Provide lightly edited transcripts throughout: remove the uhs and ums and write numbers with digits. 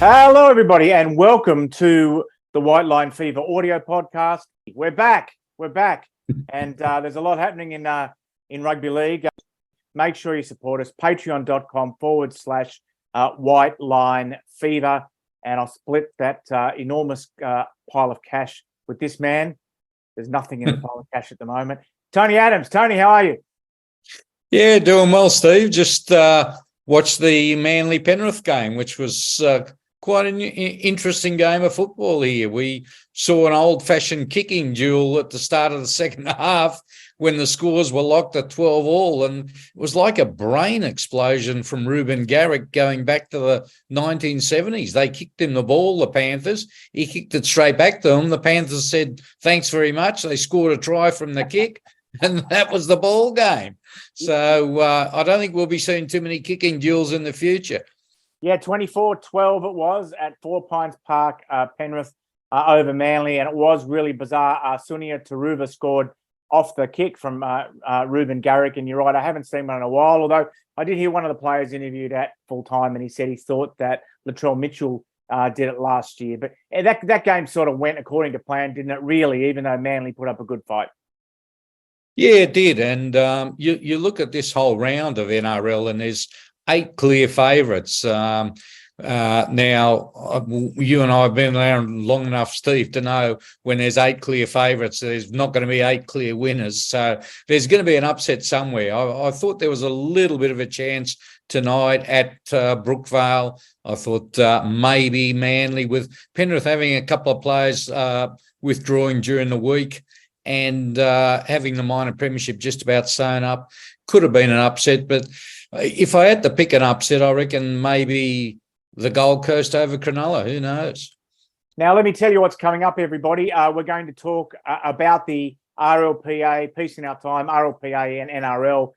Hello, everybody, and welcome to the White Line Fever audio podcast. We're back, and there's a lot happening in rugby league. Make sure you support us, patreon.com/White Line Fever, and I'll split that enormous pile of cash with this man. There's nothing in the pile of cash at the moment. Tony Adams. Tony, how are you? Yeah, doing well, Steve. Just watched the Manly Penrith game, which was quite an interesting game of football here. We saw an old-fashioned kicking duel at the start of the second half when the scores were locked at 12-all, and it was like a brain explosion from Ruben Garrick going back to the 1970s. They kicked him the ball, the Panthers. He kicked it straight back to them. The Panthers said, thanks very much. They scored a try from the kick, and that was the ball game. So I don't think we'll be seeing too many kicking duels in the future. Yeah, 24-12 it was at 4 Pines Park, Penrith over Manly, and it was really bizarre. Sunia Taruva scored off the kick from Ruben Garrick, and you're right, I haven't seen one in a while, although I did hear one of the players interviewed at full time, and he said he thought that Latrell Mitchell did it last year. But that game sort of went according to plan, didn't it, really, even though Manly put up a good fight? Yeah, it did. And you look at this whole round of NRL, and there's 8 clear favourites. Now, you and I have been around long enough, Steve, to know when there's 8 clear favourites, there's not going to be 8 clear winners. So there's going to be an upset somewhere. I thought there was a little bit of a chance tonight at Brookvale. I thought maybe Manly, with Penrith having a couple of players withdrawing during the week and having the minor premiership just about sewn up, could have been an upset. But if I had to pick an upset, I reckon maybe the Gold Coast over Cronulla. Who knows? Now, let me tell you what's coming up, everybody. We're going to talk about the RLPA, Peace in Our Time, RLPA and NRL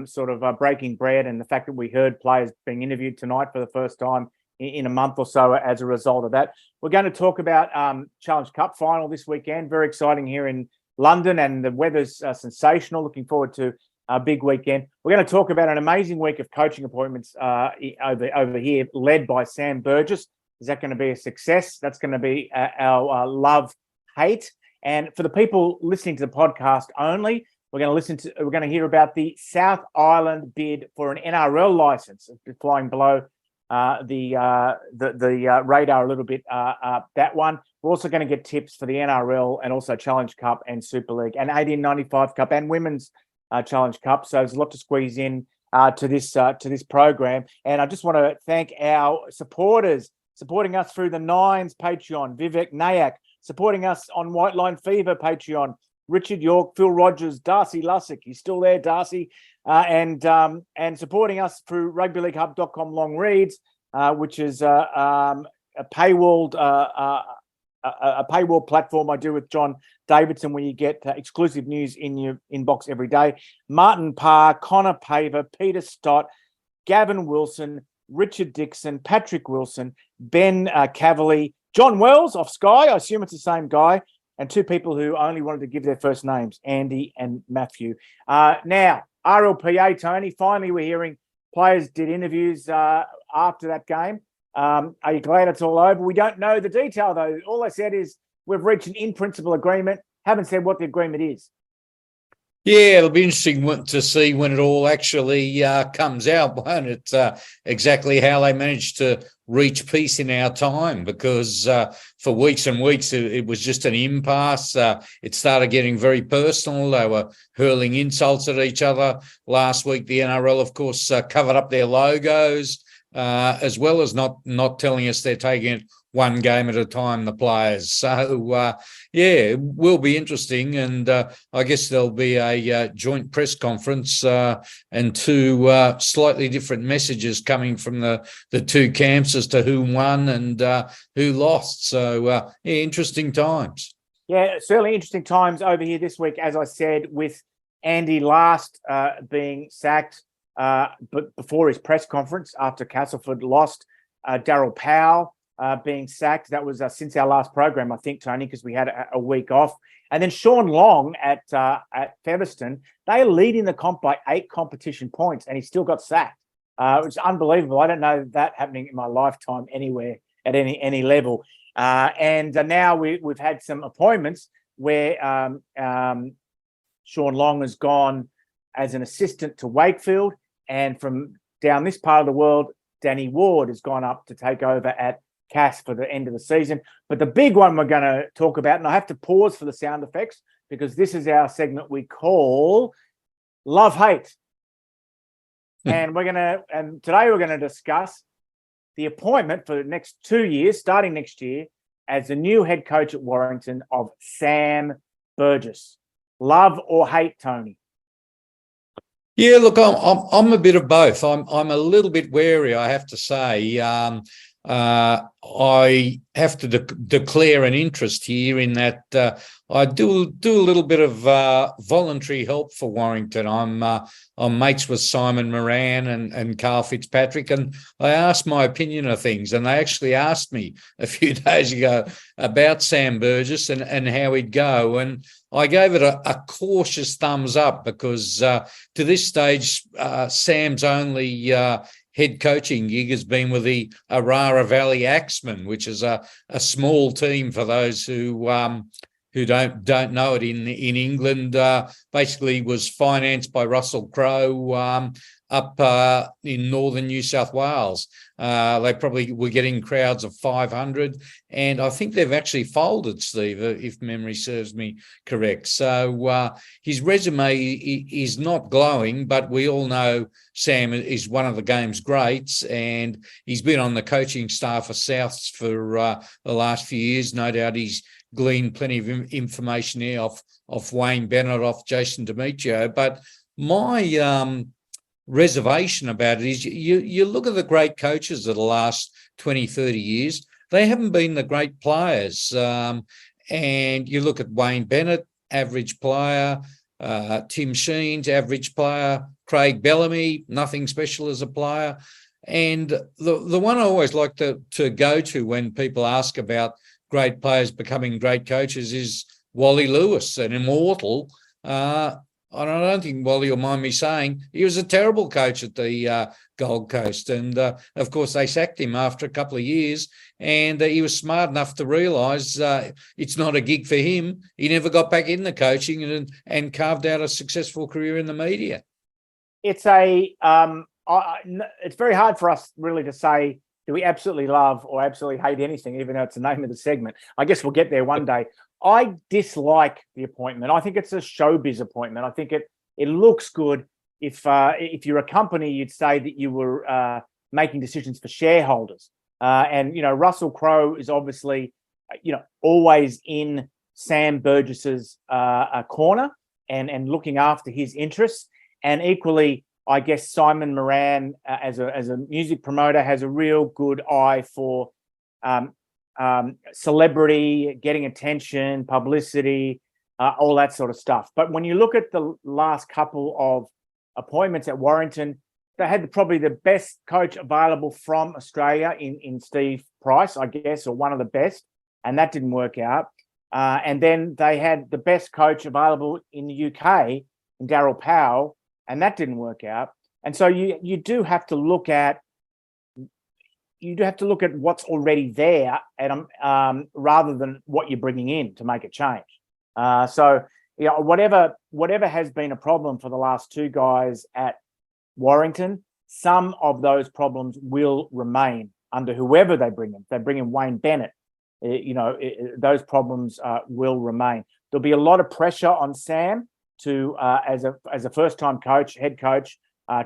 sort of breaking bread, and the fact that we heard players being interviewed tonight for the first time in a month or so as a result of that. We're going to talk about Challenge Cup final this weekend. Very exciting here in London, and the weather's sensational. Looking forward to a big weekend. We're going to talk about an amazing week of coaching appointments over here, led by Sam Burgess. Is that going to be a success? That's going to be our love-hate. And for the people listening to the podcast only, we're going to hear about the South Island bid for an NRL license, flying below the radar a little bit. That one. We're also going to get tips for the NRL and also Challenge Cup and Super League and 1895 Cup and Women's Challenge Cup. So there's a lot to squeeze in to this program. And I just want to thank our supporters supporting us through the Nines Patreon. Vivek, Nayak, supporting us on White Line Fever Patreon. Richard York, Phil Rogers, Darcy Lussick. He's still there, Darcy. And supporting us through rugbyleaguehub.com long reads, which is a paywalled platform I do with John Davidson, where you get exclusive news in your inbox every day. Martin Parr, Connor Paver, Peter Stott, Gavin Wilson, Richard Dixon, Patrick Wilson, Ben Cavalier, John Wells off Sky. I assume it's the same guy. And 2 people who only wanted to give their first names, Andy and Matthew. Now, RLPA, Tony, finally we're hearing players did interviews after that game. Are you glad it's all over? We don't know the detail, though. All I said is we've reached an in-principle agreement. Haven't said what the agreement is. Yeah, it'll be interesting to see when it all actually comes out, won't it? Exactly how they managed to reach peace in our time, because for weeks and weeks it was just an impasse. It started getting very personal. They were hurling insults at each other. Last week, the NRL, of course, covered up their logos, as well as not telling us they're taking it one game at a time, the players. So, it will be interesting. And I guess there'll be a joint press conference and 2 slightly different messages coming from the 2 camps as to who won and who lost. So, interesting times. Yeah, certainly interesting times over here this week, as I said, with Andy last being sacked, but before his press conference after Castleford lost, Daryl Powell being sacked. That was since our last program, I think, Tony, because we had a week off. And then Sean Long at Featherston, they are leading the comp by 8 competition points, and he still got sacked. which is unbelievable. I don't know that happening in my lifetime anywhere at any level. And now we've had some appointments where Sean Long has gone as an assistant to Wakefield, and from down this part of the world, Danny Ward has gone up to take over at Cass for the end of the season. But the big one we're going to talk about, and I have to pause for the sound effects because this is our segment we call Love Hate. And today we're going to discuss the appointment for the next 2 years, starting next year, as the new head coach at Warrington of Sam Burgess. Love or hate, Tony? Yeah, look, I'm a bit of both. I'm a little bit wary, I have to say. I have to declare an interest here in that I do a little bit of voluntary help for Warrington. I'm mates with Simon Moran and Carl Fitzpatrick, and I asked my opinion of things, and they actually asked me a few days ago about Sam Burgess and how he'd go, and I gave it a cautious thumbs up because to this stage, Sam's only head coaching gig has been with the Arara Valley Axemen, which is a small team for those who don't know it in England. Basically was financed by Russell Crowe up in northern New South Wales. They probably were getting crowds of 500, and I think they've actually folded, Steve, if memory serves me correct. So his resume is not glowing, but we all know Sam is one of the game's greats, and he's been on the coaching staff of Souths for the last few years. No doubt he's gleaned plenty of information here off Wayne Bennett, off Jason Demetrio. But my reservation about it is you look at the great coaches of the last 20, 30 years, they haven't been the great players. And you look at Wayne Bennett, average player, Tim Sheens, average player, Craig Bellamy, nothing special as a player. And the one I always like to go to when people ask about great players becoming great coaches is Wally Lewis, an immortal. I don't think Wally will mind me saying he was a terrible coach at the Gold Coast. And, of course, they sacked him after a couple of years, and he was smart enough to realise it's not a gig for him. He never got back into coaching and carved out a successful career in the media. It's very hard for us really to say, do we absolutely love or absolutely hate anything, even though it's the name of the segment. I guess we'll get there one day. I dislike the appointment. I think it's a showbiz appointment. I think it looks good. If you're a company, you'd say that you were making decisions for shareholders. And, Russell Crowe is obviously, always in Sam Burgess's corner and looking after his interests. And equally, I guess Simon Moran, as a music promoter, has a real good eye for celebrity, getting attention, publicity, all that sort of stuff. But when you look at the last couple of appointments at Warrington, they had probably the best coach available from Australia in Steve Price, I guess, or one of the best, and that didn't work out. And then they had the best coach available in the UK, in Daryl Powell, and that didn't work out. And so you do have to look at what's already there, and rather than what you're bringing in to make a change. Whatever has been a problem for the last two guys at Warrington, some of those problems will remain under whoever they bring in. If they bring in Wayne Bennett, those problems will remain. There'll be a lot of pressure on Sam to as a first-time head coach,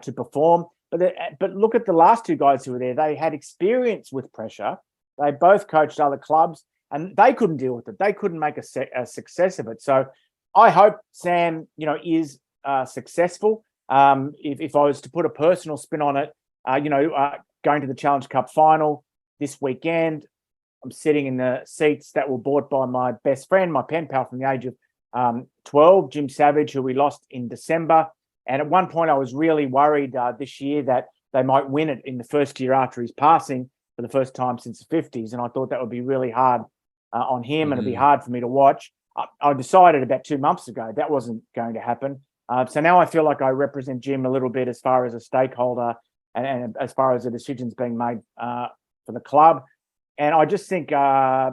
to perform. But look at the last two guys who were there. They had experience with pressure. They both coached other clubs, and they couldn't deal with it. They couldn't make a success of it. So I hope Sam, is successful. If I was to put a personal spin on it, going to the Challenge Cup final this weekend, I'm sitting in the seats that were bought by my best friend, my pen pal from the age of 12, Jim Savage, who we lost in December. And at one point, I was really worried this year that they might win it in the first year after his passing for the first time since the 50s. And I thought that would be really hard on him, and it'd be hard for me to watch. I decided about 2 months ago that wasn't going to happen. So now I feel like I represent Jim a little bit as far as a stakeholder and as far as the decisions being made for the club. And I just think I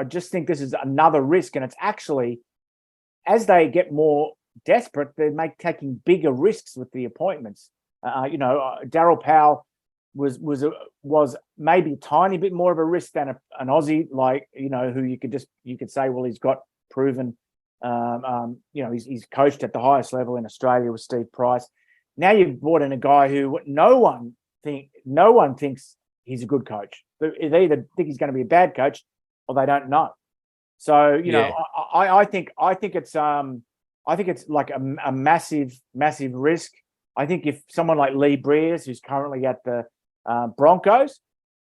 just think this is another risk, and it's actually, as they get more desperate, they're taking bigger risks with the appointments. Daryl Powell was maybe a tiny bit more of a risk than an Aussie, like, who you could say, well, he's got proven, he's coached at the highest level in Australia with Steve Price. Now you've brought in a guy who no one thinks he's a good coach. They either think he's going to be a bad coach or they don't know. So, I think it's like a massive risk. I think if someone like Lee Breers, who's currently at the Broncos,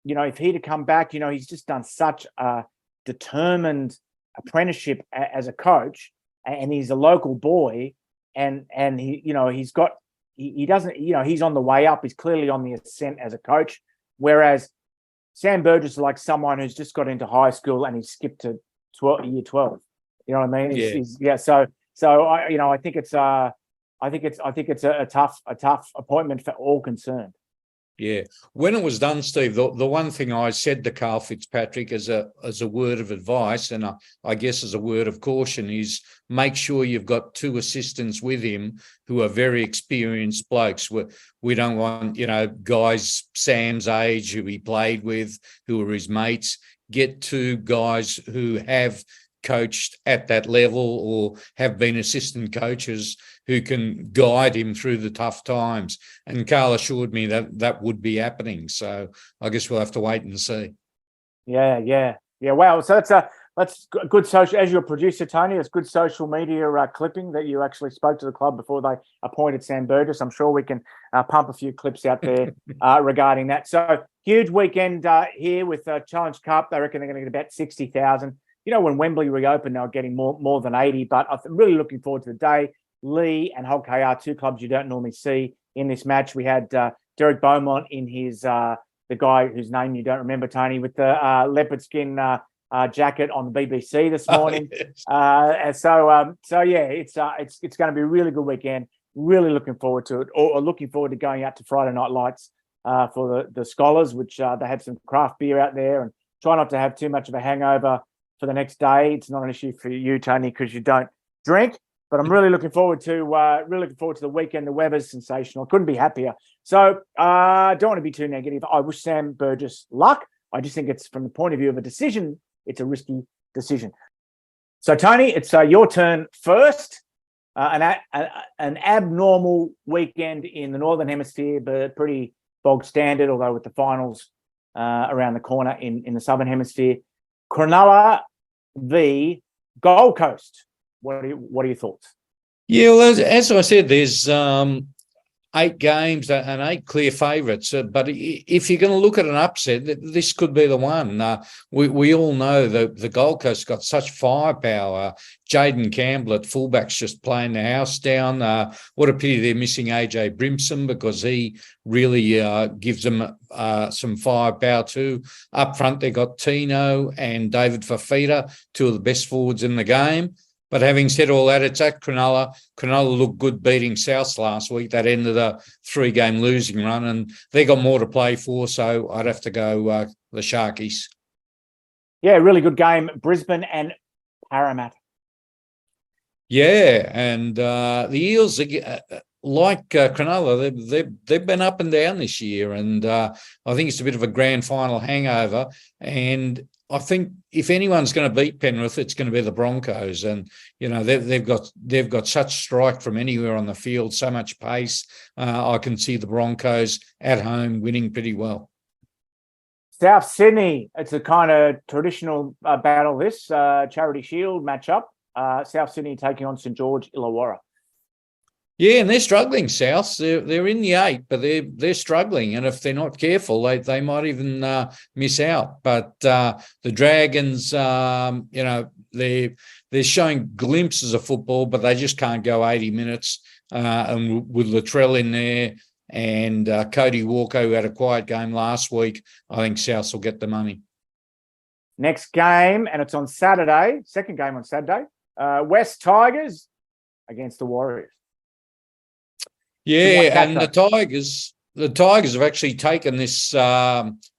if he'd have come back, he's just done such a determined apprenticeship as a coach, and he's a local boy, and he's on the way up. He's clearly on the ascent as a coach, whereas Sam Burgess is like someone who's just got into high school and he skipped to year 12. You know what I mean? So I think it's a tough appointment for all concerned. Yeah. When it was done, Steve, the one thing I said to Carl Fitzpatrick as a word of advice, and I guess as a word of caution, is make sure you've got 2 assistants with him who are very experienced blokes. We don't want, guys Sam's age who he played with, who are his mates. Get 2 guys who have coached at that level or have been assistant coaches who can guide him through the tough times. And Carl assured me that would be happening. So I guess we'll have to wait and see. Yeah. Wow. So that's good social, as your producer, Tony, it's good social media clipping that you actually spoke to the club before they appointed Sam Burgess. I'm sure we can pump a few clips out there regarding that. So huge weekend here with Challenge Cup. They reckon they're going to get about 60,000. When Wembley reopened, they were getting more than 80, but I'm really looking forward to the day. Lee and Hull KR, 2 clubs you don't normally see in this match. We had Derek Beaumont in his, the guy whose name you don't remember, Tony, with the leopard skin jacket on the BBC this morning. It's going to be a really good weekend. Really looking forward to it, or looking forward to going out to Friday Night Lights for the Scholars, which they have some craft beer out there, and try not to have too much of a hangover for the next day. It's not an issue for you, Tony, because you don't drink. But I'm really looking forward to the weekend. The weather's sensational. Couldn't be happier. So I don't want to be too negative. I wish Sam Burgess luck. I just think it's, from the point of view of a decision, it's a risky decision. So Tony, it's your turn first. An abnormal weekend in the Northern Hemisphere, but pretty bog standard, although with the finals around the corner in the Southern Hemisphere. Cronulla v Gold Coast. What are your thoughts? Yeah, well, as I said, there's 8 games and 8 clear favourites. But if you're going to look at an upset, this could be the one. We all know that the Gold Coast got such firepower. Jaden Campbell at fullback's just playing the house down. What a pity they're missing AJ Brimson, because he really gives them some firepower too. Up front, they got Tino and David Fafita, 2 of the best forwards in the game. But having said all that, it's at Cronulla. Cronulla looked good beating Souths last week. That ended a 3-game losing run, and they got more to play for, so I'd have to go the Sharkies. Yeah, really good game. Brisbane and Parramatta. Yeah, and the Eels, like Cronulla, they've been up and down this year, and I think it's a bit of a grand final hangover. And I think if anyone's going to beat Penrith, it's going to be the Broncos, and they've got such strike from anywhere on the field, so much pace. I can see the Broncos at home winning pretty well. South Sydney, it's a kind of traditional battle. This Charity Shield matchup. South Sydney taking on St George Illawarra. Yeah, and they're struggling, South. They're in the 8, but they're struggling, and if they're not careful, they might even miss out. But the Dragons, they're showing glimpses of football, but they just can't go 80 minutes. And with Latrell in there and Cody Walker, who had a quiet game last week, I think South will get the money. Next game, and it's on Saturday. Second game on Saturday. West Tigers against the Warriors. Yeah, and the Tigers, the Tigers have actually taken this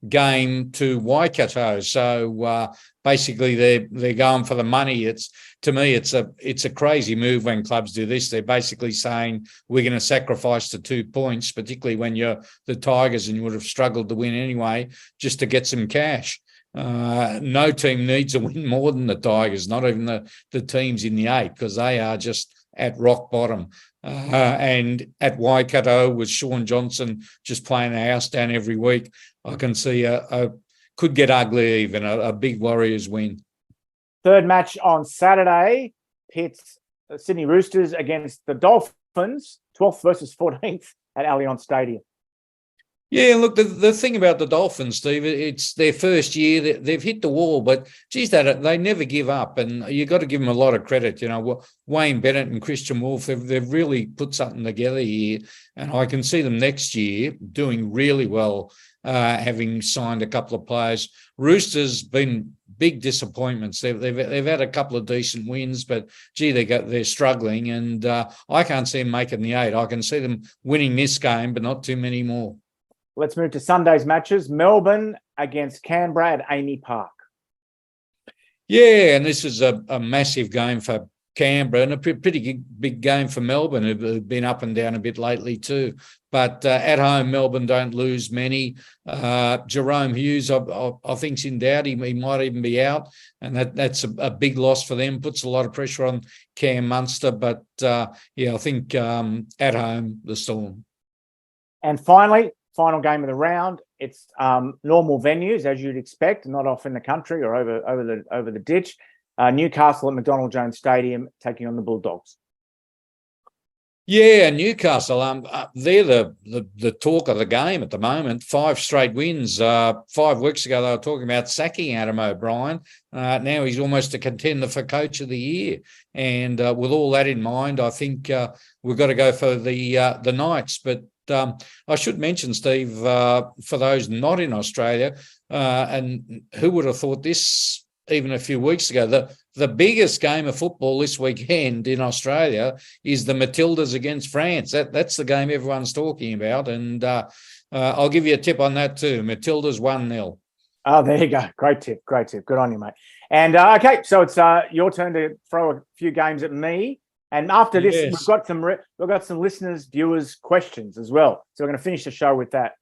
game to Waikato, so basically they're going for the money. To me, it's a crazy move when clubs do this. They're basically saying we're going to sacrifice the 2 points, particularly when you're the Tigers and you would have struggled to win anyway, just to get some cash. No team needs a win more than the Tigers, not even the teams in the 8, because they are just at rock bottom. And at Waikato with Sean Johnson just playing the house down every week, I can see could get ugly even, a big Warriors win. Third match on Saturday pits Sydney Roosters against the Dolphins, 12th versus 14th at Allianz Stadium. Yeah, look, the thing about the Dolphins, Steve, it's their first year. They've hit the wall, but geez, they never give up, and you got to give them a lot of credit. You know, Wayne Bennett and Christian Wolf, they've really put something together here, and I can see them next year doing really well, having signed a couple of players. Roosters been big disappointments. They've had a couple of decent wins, but gee, they're struggling, and I can't see them making the 8. I can see them winning this game, but not too many more. Let's move to Sunday's matches. Melbourne against Canberra at Amy Park. Yeah, and this is a massive game for Canberra and a pretty big game for Melbourne, who've been up and down a bit lately too. But at home, Melbourne don't lose many. Jerome Hughes, I think's in doubt. He might even be out, and that's a big loss for them. Puts a lot of pressure on Cam Munster. But, I think at home, the Storm. And finally, final game of the round. It's normal venues, as you'd expect, not off in the country or over the ditch. Newcastle at McDonald Jones Stadium taking on the Bulldogs. Yeah, Newcastle. They're the talk of the game at the moment. 5 straight wins. 5 weeks ago, they were talking about sacking Adam O'Brien. Now he's almost a contender for Coach of the Year. And with all that in mind, I think we've got to go for the Knights. But I should mention, Steve, for those not in Australia, and who would have thought this even a few weeks ago, the biggest game of football this weekend in Australia is the Matildas against France. That's the game everyone's talking about. And I'll give you a tip on that too. Matildas 1-0. Oh, there you go. Great tip. Good on you, mate. And okay, so it's your turn to throw a few games at me. And after this, yes, we've got some listeners, viewers' questions as well. So we're going to finish the show with that.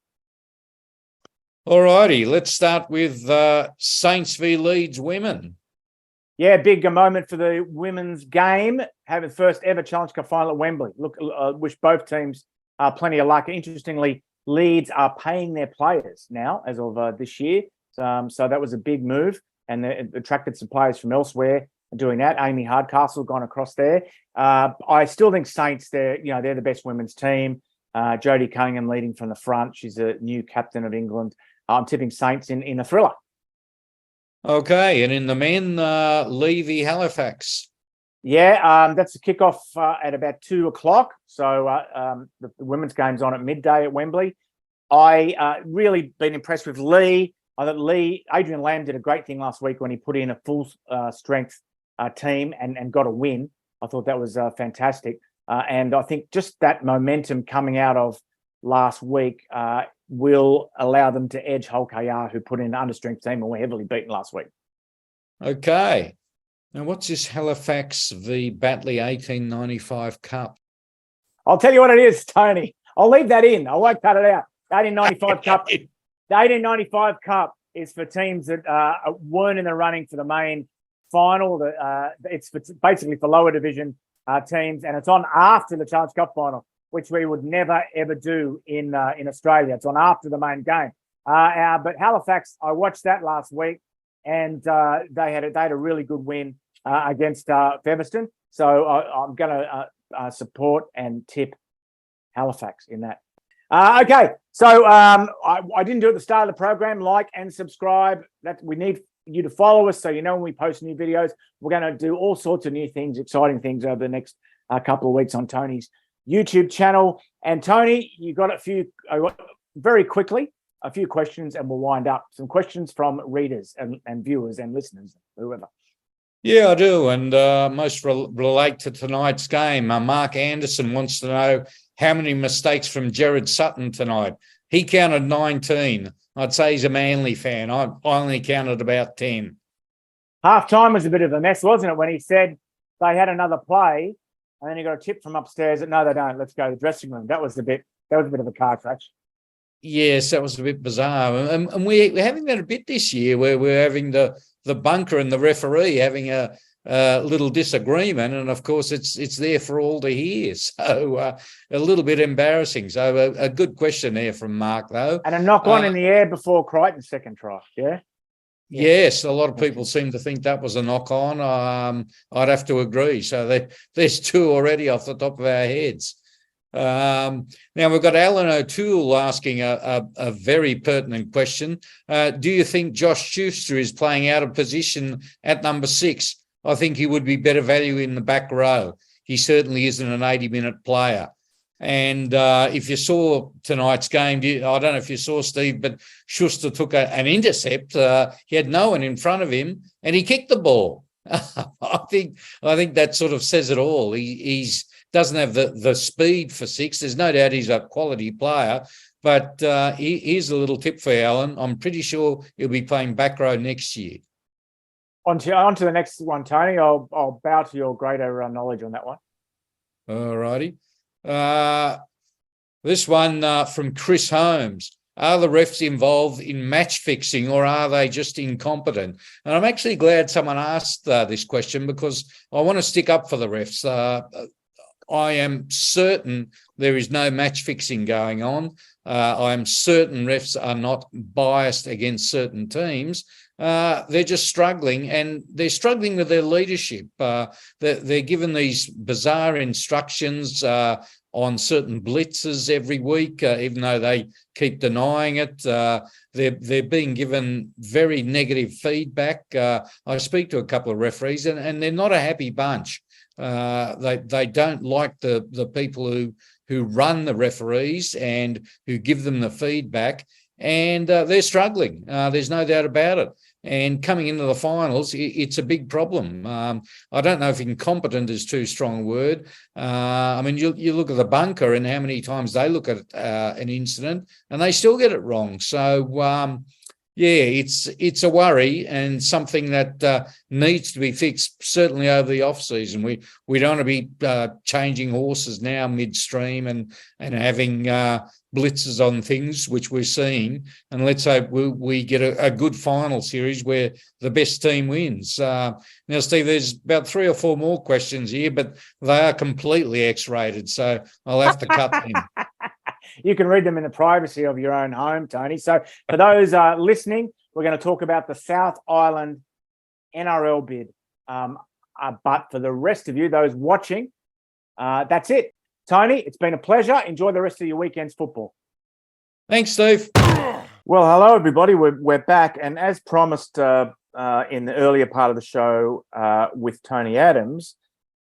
All righty, let's start with Saints v Leeds women. Yeah, big moment for the women's game, having the first ever Challenge Cup final at Wembley. Look, wish both teams plenty of luck. Interestingly, Leeds are paying their players now as of this year. So that was a big move, and it attracted some players from elsewhere doing that. Amy Hardcastle gone across there. I still think Saints, they're the best women's team. Jodie Cunningham leading from the front. She's a new captain of England. I'm tipping Saints in a thriller. Okay, and in the men, Levy Halifax. Yeah, that's the kickoff at about 2:00. So the women's game's on at midday at Wembley. I really been impressed with Lee. I thought Adrian Lamb did a great thing last week when he put in a full strength team and got a win. I thought that was fantastic. And I think just that momentum coming out of last week will allow them to edge Hull KR, who put in an understrength team and were heavily beaten last week. Okay. Now, what's this Halifax v Batley 1895 Cup? I'll tell you what it is, Tony. I'll leave that in. I won't cut it out. The 1895 Cup. The 1895 Cup is for teams that weren't in the running for the main final. It's basically for lower division teams, and it's on after the Challenge Cup final, which we would never, ever do in Australia. It's on after the main game. But Halifax, I watched that last week, and they had a really good win against Featherston. So I'm going to support and tip Halifax in that. Okay, so I didn't do it at the start of the program. Like and subscribe. That we need you to follow us so you know when we post new videos. We're going to do all sorts of new things, exciting things over the next couple of weeks on Tony's YouTube channel. And Tony, you got very quickly a few questions, and we'll wind up. Some questions from readers and viewers and listeners, whoever. Yeah, I do, and most relate to tonight's game. Mark Anderson wants to know how many mistakes from Jared Sutton tonight? He counted 19. I'd say he's a Manly fan. I only counted about 10. Half time was a bit of a mess, wasn't it? When he said they had another play, and then he got a tip from upstairs that no, they don't. Let's go to the dressing room. That was a bit of a car crash. Yes, that was a bit bizarre, and we're having that a bit this year, where we're having the bunker and the referee having a little disagreement, and of course it's there for all to hear. So a little bit embarrassing. So a good question there from Mark, though. And a knock on in the air before Crichton's second try. Yeah. Yes, a lot of people seem to think that was a knock on. I'd have to agree. So there's two already off the top of our heads. Now we've got Alan O'Toole asking a very pertinent question. Do you think Josh Schuster is playing out of position at number 6? I think he would be better value in the back row. He certainly isn't an 80-minute player. And if you saw tonight's game, I don't know if you saw, Steve, but Schuster took an intercept. He had no one in front of him, and he kicked the ball. I think that sort of says it all. He's doesn't have the speed for 6. There's no doubt he's a quality player, but here's a little tip for you, Alan. I'm pretty sure he'll be playing back row next year. On to the next one, Tony. I'll bow to your greater knowledge on that one. All righty. This one from Chris Holmes. Are the refs involved in match fixing, or are they just incompetent? And I'm actually glad someone asked this question, because I want to stick up for the refs. I am certain there is no match fixing going on. I am certain refs are not biased against certain teams. They're just struggling, and they're struggling with their leadership. They're given these bizarre instructions on certain blitzes every week, even though they keep denying it. They're being given very negative feedback. I speak to a couple of referees, and they're not a happy bunch. They don't like the people who run the referees and who give them the feedback, and they're struggling. There's no doubt about it. And coming into the finals, it's a big problem. I don't know if incompetent is too strong a word. I mean, you look at the bunker and how many times they look at an incident and they still get it wrong. So, it's a worry, and something that needs to be fixed certainly over the off season. We don't want to be changing horses now midstream and having blitzes on things, which we're seeing. And let's hope we get a good final series where the best team wins. Now, Steve, there's about 3 or 4 more questions here, but they are completely X-rated, so I'll have to cut them. You can read them in the privacy of your own home, Tony. So for those listening, we're going to talk about the South Island NRL bid. But for the rest of you, those watching, that's it. Tony, it's been a pleasure. Enjoy the rest of your weekend's football. Thanks, Steve. Well, hello, everybody. We're back. And as promised in the earlier part of the show with Tony Adams,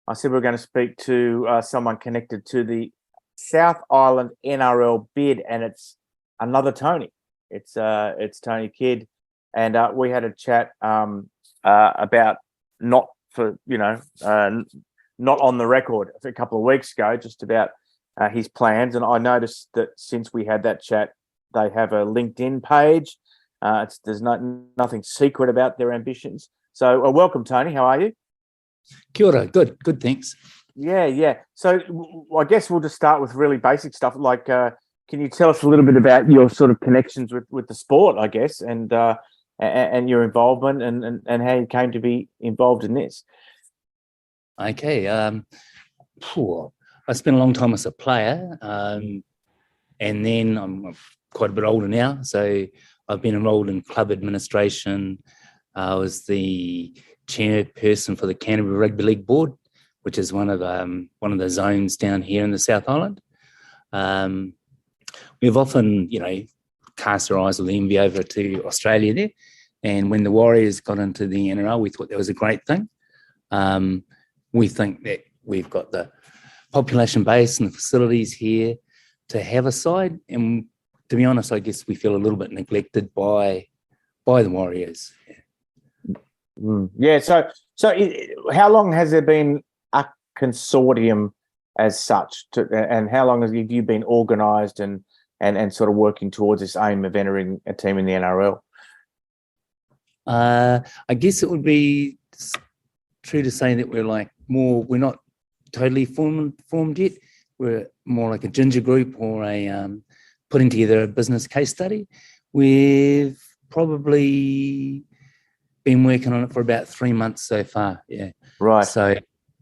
I said we're going to speak to someone connected to the South Island NRL bid, and it's another Tony. It's Tony Kidd, and we had a chat about not on the record a couple of weeks ago, just about his plans. And I noticed that since we had that chat, they have a LinkedIn page. There's nothing secret about their ambitions. So welcome, Tony. How are you? Kia ora. Good, thanks. Yeah. So I guess we'll just start with really basic stuff. Like, can you tell us a little bit about your sort of connections with the sport, I guess, and your involvement and how you came to be involved in this? Okay. I spent a long time as a player, and then I'm quite a bit older now, so I've been enrolled in club administration. I was the chairperson for the Canterbury Rugby League Board, which is one of the zones down here in the South Island. We've often, cast our eyes with envy over to Australia there. And when the Warriors got into the NRL, we thought that was a great thing. We think that we've got the population base and the facilities here to have a side. And to be honest, I guess we feel a little bit neglected by the Warriors. Yeah. So how long has there been a consortium as such? And how long have you been organised and sort of working towards this aim of entering a team in the NRL? I guess it would be true to say that we're not totally formed yet. We're more like a ginger group or a putting together a business case study. We've probably been working on it for about 3 months so far. Yeah. Right. So,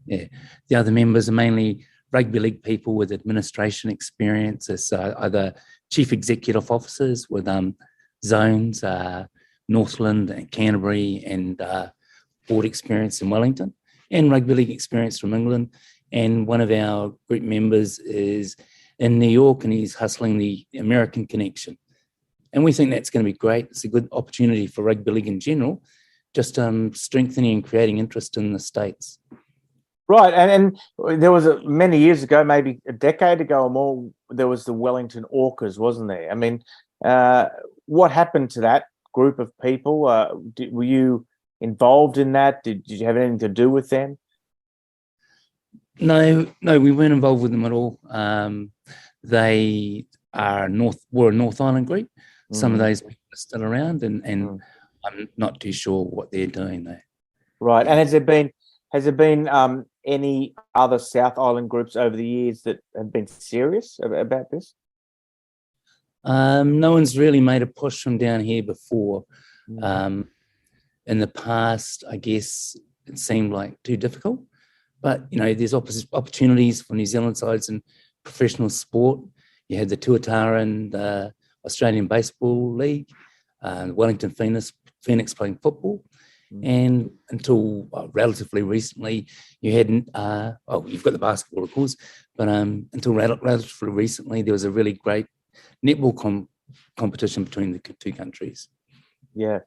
yeah, the other members are mainly rugby league people with administration experience as either chief executive officers with zones, Northland and Canterbury, and board experience in Wellington, and rugby league experience from England. And one of our group members is in New York, and he's hustling the American connection. And we think that's going to be great. It's a good opportunity for rugby league in general, just strengthening and creating interest in the States. Right. And there was many years ago, maybe a decade ago or more, there was the Wellington Orcas, wasn't there? I mean, what happened to that group of people? Were you involved in that? Did you have anything to do with them? No, we weren't involved with them at all. They were a North Island group. Some of those people are still around, and I'm not too sure what they're doing there. Right. And has there been any other South Island groups over the years that have been serious about this? No one's really made a push from down here before. In the past, I guess it seemed like too difficult. But, there's opportunities for New Zealand sides in professional sport. You had the Tuatara and the Australian Baseball League, Wellington Phoenix playing football. And until relatively recently, you hadn't, you've got the basketball, of course, but until relatively recently, there was a really great netball competition between the two countries. Yeah.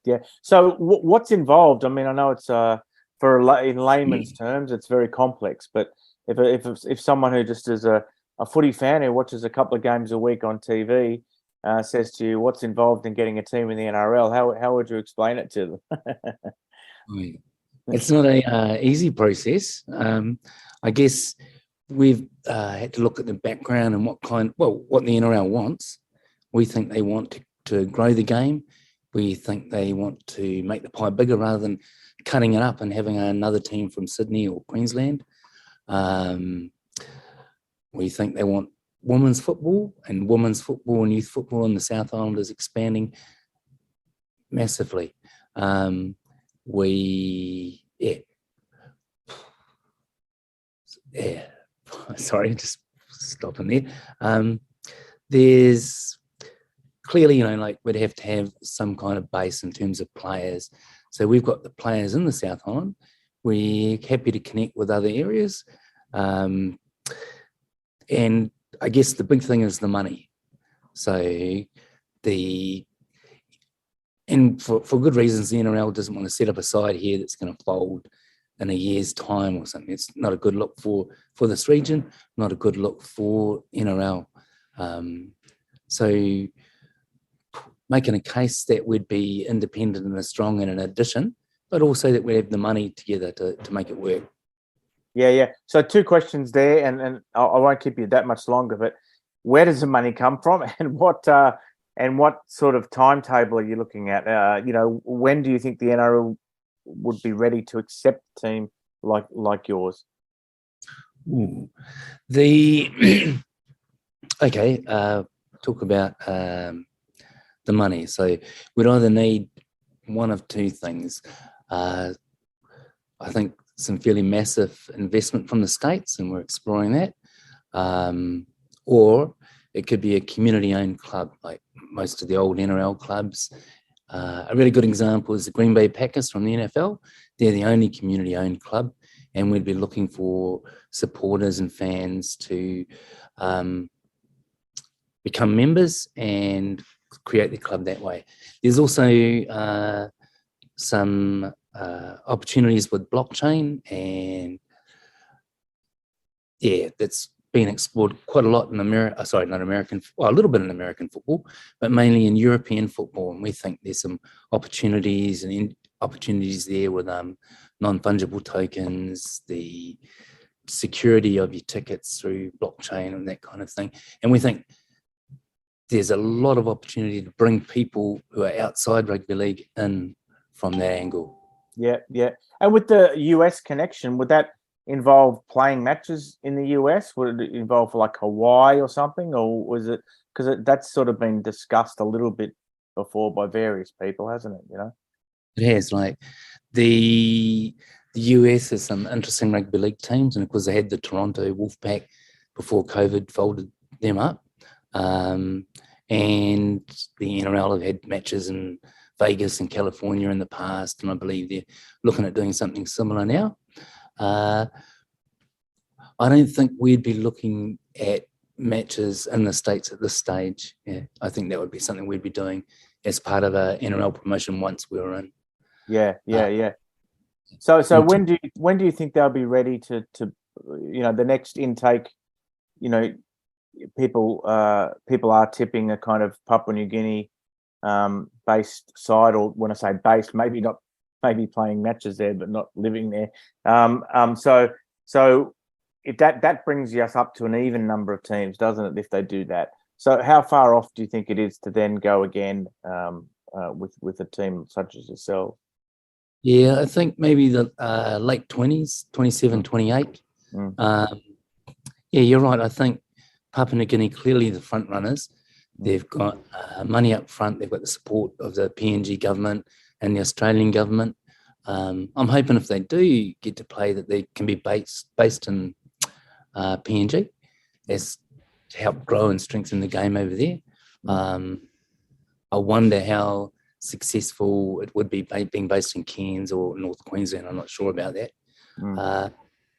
So what's involved? I mean, I know it's in layman's terms, it's very complex. But if someone who just is a footy fan who watches a couple of games a week on TV says to you, what's involved in getting a team in the NRL? How would you explain it to them? It's not a easy process. I guess we've had to look at the background and what the NRL wants. We think they want to grow the game. We think they want to make the pie bigger rather than cutting it up and having another team from Sydney or Queensland. We think they want women's football and youth football in the South Island is expanding massively. Sorry, just stopping there. There's clearly, we'd have to have some kind of base in terms of players. So we've got the players in the South Island. We're happy to connect with other areas. And I guess the big thing is the money. So for good reasons, the NRL doesn't want to set up a side here that's going to fold in a year's time or something. It's not a good look for this region, not a good look for NRL. So making a case that we'd be independent and strong in an addition, but also that we have the money together to make it work. Yeah. So 2 questions there, and I won't keep you that much longer, but where does the money come from, and what sort of timetable are you looking at? When do you think the NRL would be ready to accept a team like yours? Talk about the money. So we'd either need one of two things. I think some fairly massive investment from the States, and we're exploring that. Or it could be a community-owned club, like most of the old NRL clubs. A really good example is the Green Bay Packers from the NFL. They're the only community-owned club, and we'd be looking for supporters and fans to become members and create the club that way. There's also some opportunities with blockchain, and that's been explored quite a lot in America. A little bit in American football, but mainly in European football. And we think there's some opportunities there with non-fungible tokens, the security of your tickets through blockchain and that kind of thing. And we think there's a lot of opportunity to bring people who are outside rugby league in from that angle. Yeah, yeah. And with the US connection, would that involve playing matches in the US? Would it involve like Hawaii or something? Or was it, because that's sort of been discussed a little bit before by various people, hasn't it? You know? It has, like the US has some interesting rugby league teams, and of course they had the Toronto Wolfpack before COVID folded them up. And the NRL have had matches in Vegas and California in the past, and I believe they're looking at doing something similar now. I don't think we'd be looking at matches in the States at this stage. Yeah, I think that would be something we'd be doing as part of a NRL promotion once we were in. Yeah. So when do you think they'll be ready to the next intake? People are tipping a kind of Papua New Guinea based side, or when I say based, maybe playing matches there but not living there. So if that brings us up to an even number of teams, doesn't it, if they do that? So how far off do you think it is to then go again with a team such as yourself? Yeah, I think maybe the late 20s, 27, 28. Yeah, you're right. I think Papua New Guinea, clearly the front runners. They've got money up front. They've got the support of the PNG government and the Australian government. I'm hoping if they do get to play that they can be based in PNG as to help grow and strengthen the game over there. I wonder how successful it would be being based in Cairns or North Queensland. I'm not sure about that.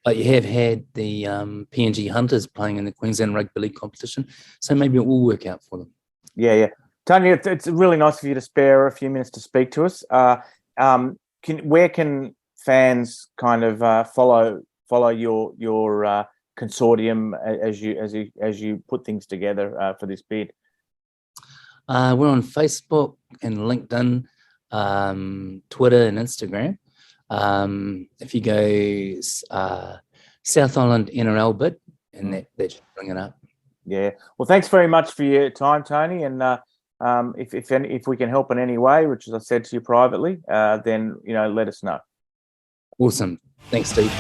But you have had the PNG Hunters playing in the Queensland Rugby League competition, so maybe it will work out for them. Yeah. Tony, it's really nice of you to spare a few minutes to speak to us. Where can fans kind of follow your consortium as you put things together for this bid? We're on Facebook and LinkedIn, Twitter and Instagram. If you go South Island NRL bid, and that should bring it up. Yeah. Well, thanks very much for your time, Tony. And if we can help in any way, which as I said to you privately, then let us know. Awesome. Thanks, Steve.